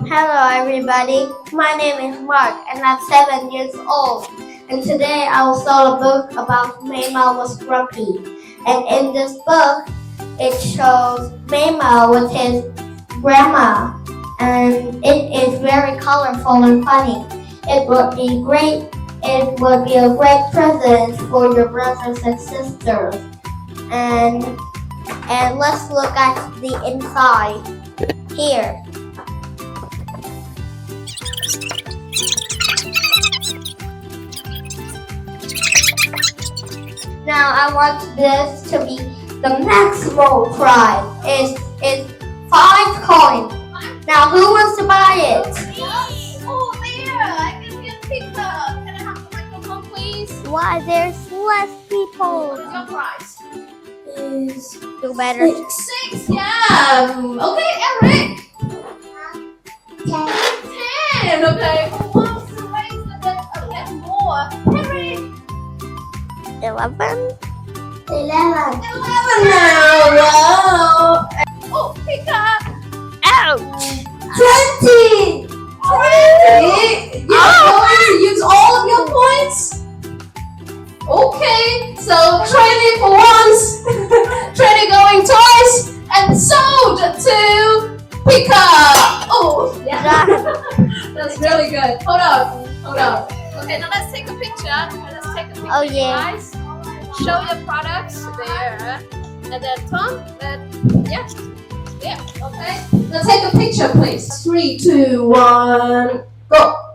Hello everybody, my name is Mark and I'm 7 years old. And today I will tell a book about Mayma was grumpy. And in this book, it shows Mayma with his grandma. And it is very colorful and funny. It would be a great present for your brothers and sisters. And let's look at the inside here. Now I want this to be the maximum prize. It's 5 coins. Now who wants to buy it? Oh, there! I can get pizza. Can I have the microphone, please? Why there's less people? What is your price? Is do better. 6, yeah. Okay, Eric. 10. Okay. Who wants to raise the bit a bit more? Eric. 11. 11 now. Wow. Oh, pick up. Ouch! 20. 20. You're going to use all of your points? Okay, so 20 for once, 20 going twice, and sold to Pika. Oh, yeah. That's really good. Hold up. Okay, now let's take a picture. Oh yeah. Guys, show your products there. And then Tom, yeah, okay. Now take a picture, please. 3, 2, 1, go.